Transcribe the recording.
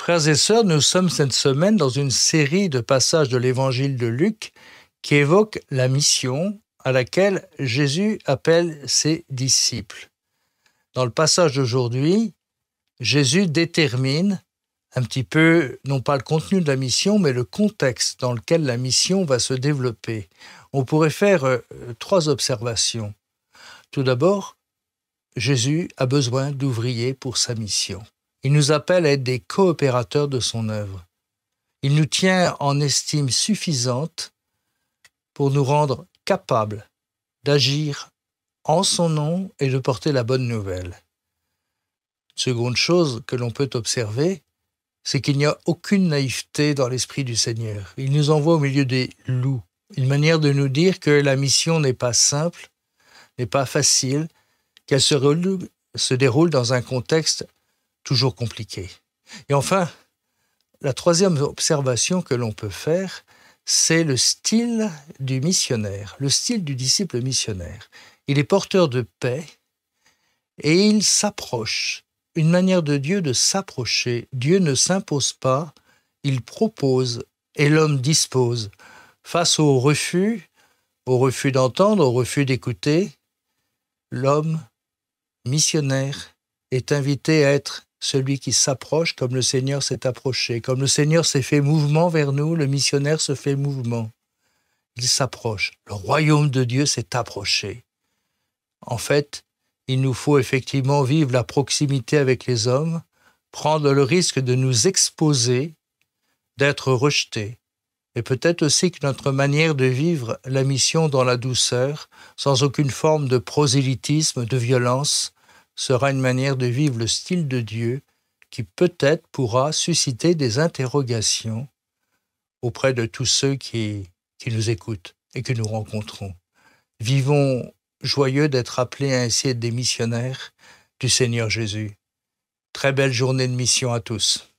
Frères et sœurs, nous sommes cette semaine dans une série de passages de l'évangile de Luc qui évoquent la mission à laquelle Jésus appelle ses disciples. Dans le passage d'aujourd'hui, Jésus détermine un petit peu, non pas le contenu de la mission, mais le contexte dans lequel la mission va se développer. On pourrait faire trois observations. Tout d'abord, Jésus a besoin d'ouvriers pour sa mission. Il nous appelle à être des coopérateurs de son œuvre. Il nous tient en estime suffisante pour nous rendre capables d'agir en son nom et de porter la bonne nouvelle. Seconde chose que l'on peut observer, c'est qu'il n'y a aucune naïveté dans l'esprit du Seigneur. Il nous envoie au milieu des loups. Une manière de nous dire que la mission n'est pas simple, n'est pas facile, qu'elle se déroule dans un contexte toujours compliqué. Et enfin, la troisième observation que l'on peut faire, c'est le style du missionnaire, le style du disciple missionnaire. Il est porteur de paix et il s'approche. Une manière de Dieu de s'approcher. Dieu ne s'impose pas, il propose et l'homme dispose. Face au refus d'entendre, au refus d'écouter, l'homme missionnaire est invité à être celui qui s'approche comme le Seigneur s'est approché. Comme le Seigneur s'est fait mouvement vers nous, le missionnaire se fait mouvement. Il s'approche. Le royaume de Dieu s'est approché. En fait, il nous faut effectivement vivre la proximité avec les hommes, prendre le risque de nous exposer, d'être rejetés. Et peut-être aussi que notre manière de vivre la mission dans la douceur, sans aucune forme de prosélytisme, de violence, sera une manière de vivre le style de Dieu qui peut-être pourra susciter des interrogations auprès de tous ceux qui nous écoutent et que nous rencontrons. Vivons joyeux d'être appelés à ainsi être des missionnaires du Seigneur Jésus. Très belle journée de mission à tous.